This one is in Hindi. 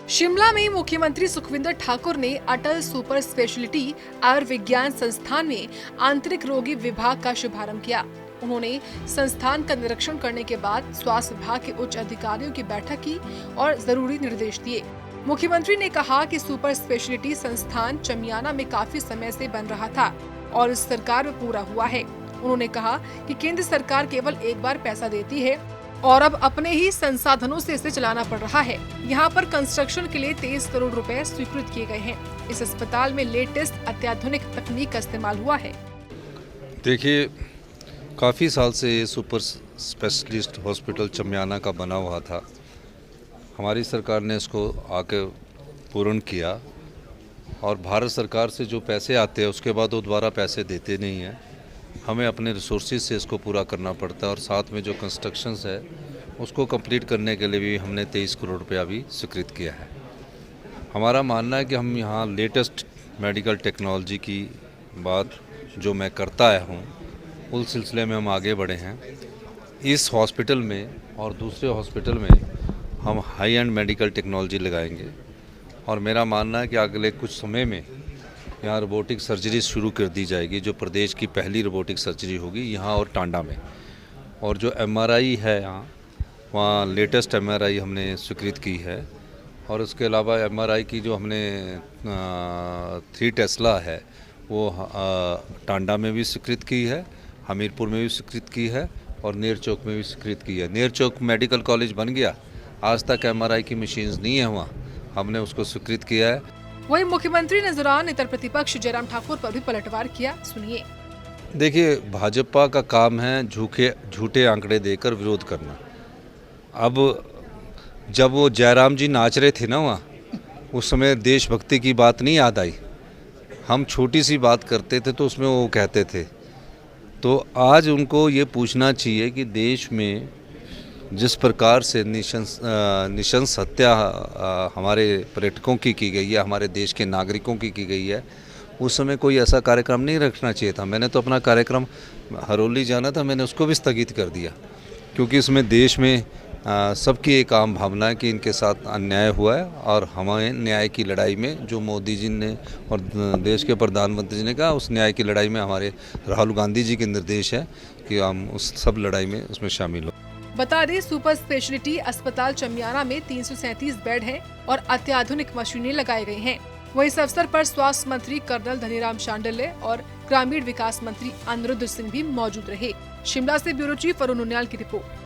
शिमला में मुख्यमंत्री सुखविंदर ठाकुर ने अटल सुपर स्पेशलिटी आयुर्विज्ञान संस्थान में आंतरिक रोगी विभाग का शुभारंभ किया। उन्होंने संस्थान का निरीक्षण करने के बाद स्वास्थ्य विभाग के उच्च अधिकारियों की बैठक की और जरूरी निर्देश दिए। मुख्यमंत्री ने कहा कि सुपर स्पेशलिटी संस्थान चमियाना में काफी समय से बन रहा था और इस सरकार में पूरा हुआ है। उन्होंने कहा कि केंद्र सरकार केवल एक बार पैसा देती है और अब अपने ही संसाधनों से इसे चलाना पड़ रहा है। यहाँ पर कंस्ट्रक्शन के लिए 23 करोड़ रुपए स्वीकृत किए गए हैं। इस अस्पताल में लेटेस्ट अत्याधुनिक तकनीक का इस्तेमाल हुआ है। देखिए, काफ़ी साल से ये सुपर स्पेशलिस्ट हॉस्पिटल चमियाना का बना हुआ था। हमारी सरकार ने इसको आके पूर्ण किया और भारत सरकार से जो पैसे आते हैं उसके बाद वो दोबारा पैसे देते नहीं हैं। हमें अपने रिसोर्सेज से इसको पूरा करना पड़ता है और साथ में जो कंस्ट्रक्शंस है उसको कंप्लीट करने के लिए भी हमने 23 करोड़ रुपया भी स्वीकृत किया है। हमारा मानना है कि हम यहाँ लेटेस्ट मेडिकल टेक्नोलॉजी की बात जो मैं करता आया हूँ उस सिलसिले में हम आगे बढ़े हैं। इस हॉस्पिटल में और दूसरे हॉस्पिटल में हम हाई एंड मेडिकल टेक्नोलॉजी लगाएंगे और मेरा मानना है कि अगले कुछ समय में यहाँ रोबोटिक सर्जरी शुरू कर दी जाएगी, जो प्रदेश की पहली रोबोटिक सर्जरी होगी यहाँ और टांडा में। और जो एमआरआई है यहाँ, वहाँ लेटेस्ट एमआरआई हमने स्वीकृत की है और उसके अलावा एमआरआई की जो हमने 3 टेस्ला है वो टांडा में भी स्वीकृत की है, हमीरपुर में भी स्वीकृत की है और नेर चौक में भी स्वीकृत की है। नेर चौक मेडिकल कॉलेज बन गया, आज तक एमआरआई की मशीन्स नहीं है वहाँ, हमने उसको स्वीकृत किया है। वहीं मुख्यमंत्री ने दौरान नेता प्रतिपक्ष जयराम ठाकुर पर भी पलटवार किया। सुनिए। देखिए, भाजपा का काम है झूठे आंकड़े देकर विरोध करना। अब जब वो जयराम जी नाच रहे थे ना वहाँ, उस समय देशभक्ति की बात नहीं याद आई। हम छोटी सी बात करते थे तो उसमें वो कहते थे। तो आज उनको ये पूछना चाहिए कि देश में जिस प्रकार से निशंस हत्या हमारे पर्यटकों की गई है, हमारे देश के नागरिकों की गई है, उस समय कोई ऐसा कार्यक्रम नहीं रखना चाहिए था। मैंने तो अपना कार्यक्रम हरोली जाना था, मैंने उसको भी स्थगित कर दिया क्योंकि इसमें देश में सबकी एक आम भावना है कि इनके साथ अन्याय हुआ है और हमें न्याय की लड़ाई में जो मोदी जी ने और देश के प्रधानमंत्री जी ने कहा, उस न्याय की लड़ाई में हमारे राहुल गांधी जी के निर्देश है कि हम उस सब लड़ाई में उसमें शामिल हो। बता दें, सुपर स्पेशलिटी अस्पताल चमियाना में 337 बेड हैं और अत्याधुनिक मशीनें लगाई गई हैं। वहीं इस अवसर पर स्वास्थ्य मंत्री कर्नल धनीराम शांडिल्य और ग्रामीण विकास मंत्री अनिरुद्ध सिंह भी मौजूद रहे। शिमला से ब्यूरो चीफ अरुण उनियाल की रिपोर्ट।